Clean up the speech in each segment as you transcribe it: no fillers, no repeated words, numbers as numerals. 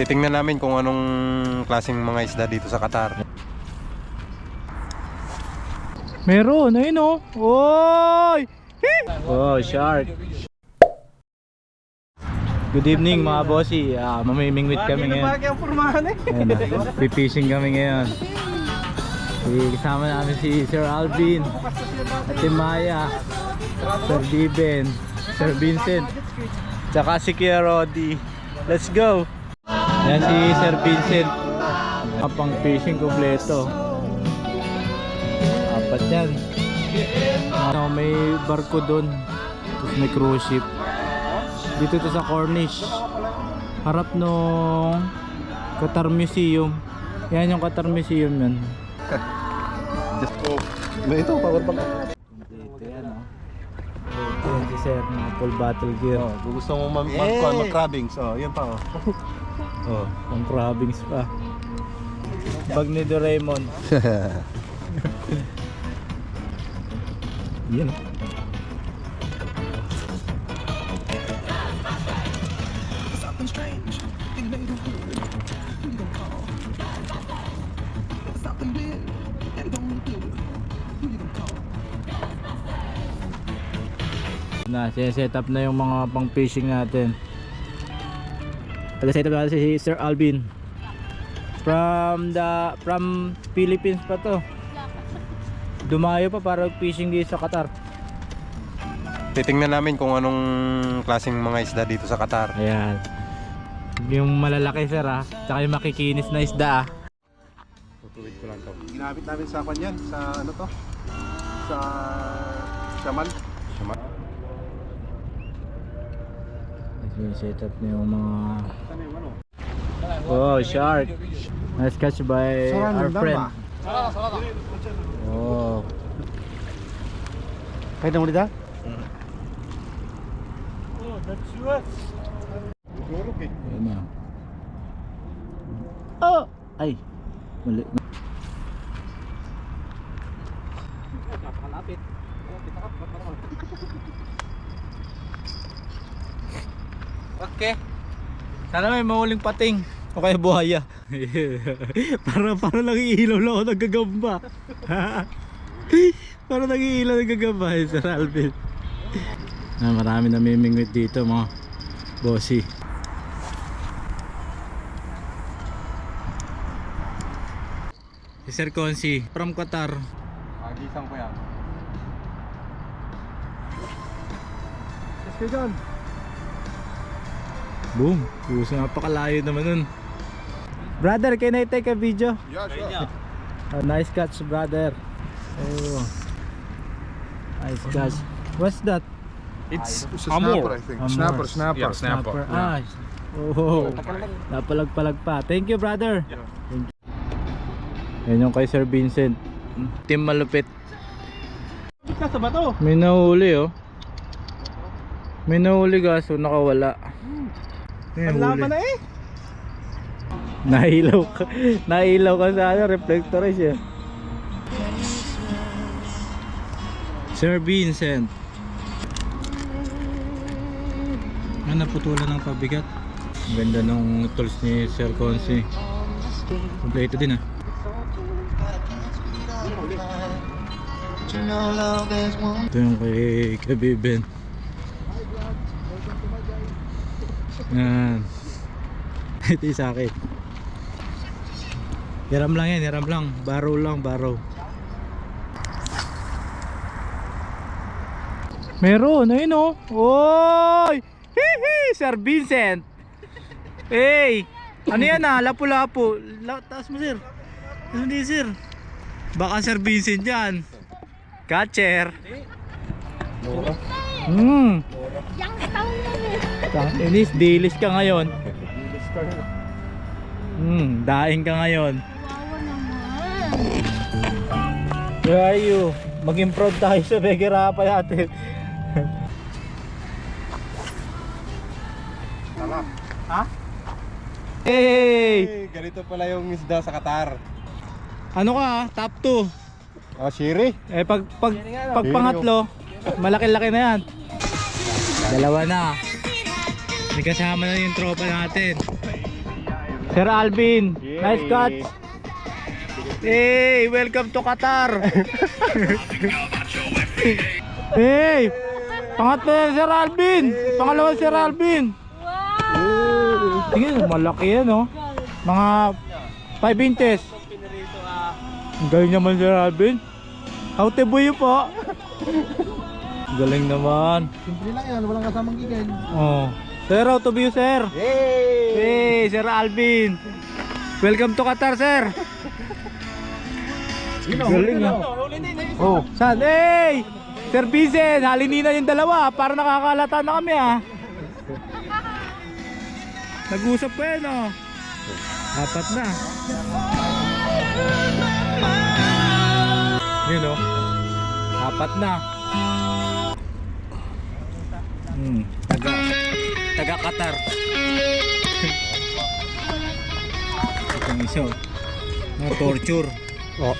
Titingnan namin kung anong klaseng mga isda dito sa Qatar. Meron, ayun oh. Oy! Oh, shark. Good evening mga bossy. Mamimingwit kami ngayon. Pipishing kami ngayon. Kasama namin si Sir Alvin, Ate Maya, Sir Diben, Sir Vincent, tsaka si Kuya Roddy. Let's go! Yan si Sir Vincent. Pang fishing kompleto. Apat yan. May barko doon. Tapos may cruise ship. Dito to sa Cornish. Harap nung Qatar Museum. Yan yung Qatar Museum yan. Just ito, power bank. Dito yan oh. Ito yan si Sir na full battle gear. Kung gusto mo mag-crabbings, yan pa Pang crabbings pa. Bag ni Doraemon. Yan oh. Set up na yung mga pang fishing natin. Taga-set up natin si Sir Alvin. From Philippines pa to. Dumayo pa para fishing dito sa Qatar. Titingnan namin kung anong klaseng mga isda dito sa Qatar. Ayan. Yung malalaki sir tsaka yung makikinis na isda Tutuwid ko lang to. Ginamit namin sa kanyan, sa ano to? Sa Shaman. Set up na yung mga shark. Nice catch by our friend. Oh. Kaya mo dito? Ayan na. Oh! Ay! Mali. Napakalapit. Okay. Sana may mahuling pating o kaya buhaya. para lang iilaw lang ako nagagamba. Para nag-iilaw nagagamba Sir Alvin. Marami namimingwit dito mga bossy. Si Sir Consi from Qatar. Agisang ko yan. Let's go John. Boom. Puso, napakalayo naman nun. Brother, can I take a video? Yeah, sure. Nice catch brother. Oh. Nice catch. What's that? It's a snapper, I think. Amor. Snapper. Snapper. Oh. Napalag-palag pa. Thank you brother. Yeah. Thank you. Yan yung kay Sir Vincent. Team malupit. Kasa ba to? May nahuli oh. May nahuli gaso nakawala. Panlaban na eh. Nailaw ka sa ano, reflector siya. Sir Vincent. Naputulan ng pabigat. Ang ganda ng tools ni Sir Consi. Kompleto din ah. Ito yung kay Kabiben. Yan. Ito yung sa akin. Hiram lang yan, hiram lang. Baro lang, baro. Meron, ayun oh. Oy! Hihi! Sir Vincent! Hey! Ano yan ah? Lapu-lapu. Taas mo sir. Hindi sir. Baka Sir Vincent yan. Catcher. Yang taon na Inis, dilis ka ngayon. Daing ka ngayon. Where are you? Mag-improve tayo sa begera pa natin. Ha? Hey! Ganito pala yung isda sa Qatar. Ano ka? Top 2. Shiri. Pag pangatlo, malaki-laki na yan. Dalawa na. May kasama na yung tropa natin. Sir Alvin, nice catch. Hey, welcome to Qatar. Hey, pangatlo yan Sir Alvin. Pangalawa Sir Alvin. Wow. Tingnan, malaki yan oh. Mga 5 inches. Ang galing naman Sir Alvin. Hautibuyo po. Galing naman. Simple lang yan, walang kasamang gigil. Oh. Sir, how to view, sir? Hey, Sir Alvin. Welcome to Qatar, sir. Galing ah. Oh, saan? Hey! Sir Vincent, halinin na yung dalawa para nakakalata na kami ah. Nag-usap ko yan oh. Apat na. Yun oh. Apat na. Taga Qatar. Itong isa oh. Mga torture. Oh.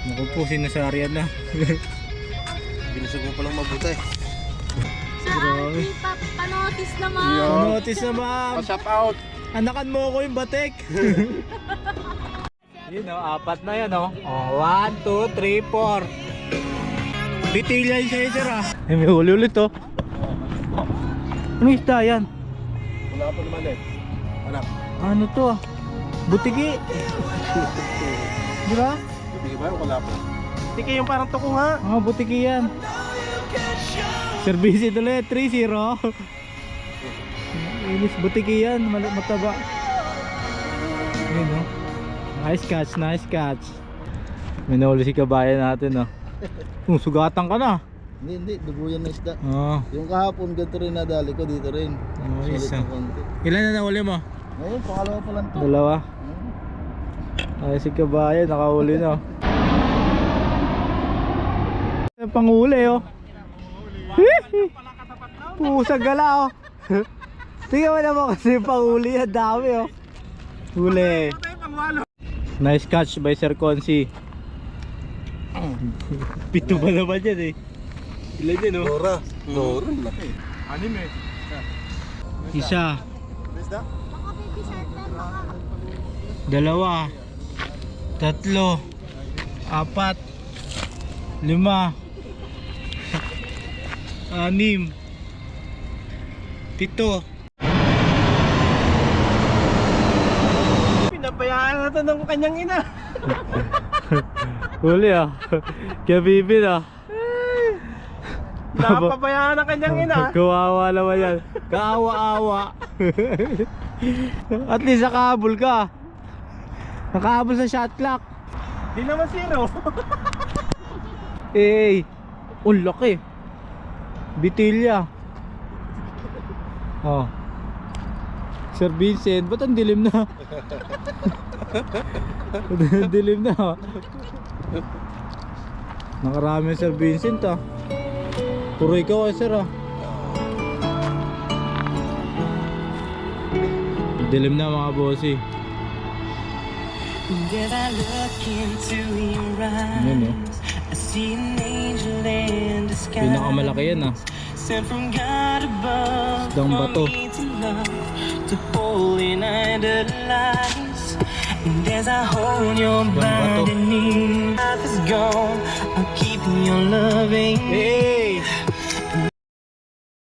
Naku po, sinasaryan na. Binusog mo palang mabuti. Grabe. Panotis na ma'am. Notice na ma'am. Shout out. Anakan mo ko yung batik. Yun o, apat na yan o. 1, 2, 3, 4. Bitilya yung sa'yo sir ah. May huli ulit o. Anong isda yan? Wala pa naman eh. Anak. Ano to ah? Butiki. Di ba? Hindi ba? Wala pa. Tiki yung parang tuko nga. Butiki yan. Service ulit, 3-0. Inis, butiki yan, mataba. Yun o. Nice catch, nice catch. May nahuli si kabayan natin o. Sugatan ka na. Hindi, dubuyan na isda. Oo. Yung kahapon, ganito rin nadali ko dito rin. Nice Sulit ah. na konti. Ilan na nahuli mo? Ngayon, pangalawa pa lang to. Dalawa. Ay si kabayan, nakahuli na. Panghuli oh. Pusa gala oh. Tingnan mo naman kasi panghuli, ang dami oh. Huli. Nice catch by Sir Consi. Pito ba naman yan eh. Ilan yan oh? Dora. Dora, laki. Anim eh. Isa. Isda? Dalawa. Tatlo. Apat. 5. 6. 7. Pinabayaan na ito ng kanyang ina. Huli ah. Kaya bibin ah. Napabayaan ng kanyang ina. Kawawa naman yan. Kaawa-awa. At least nakahabol ka. Nakahabol sa shot clock. Di naman zero. Eh, oh laki. Bitilya. Oh. Sir Vincent, ba't ang dilim na? Dilim na. Nakarami Sir Vincent ah. Puro ikaw eh sir ah. Dilim na mga bossy. Yan eh. Pinakamalaki yan ah. Isdang bato. Isdang bato. Hey!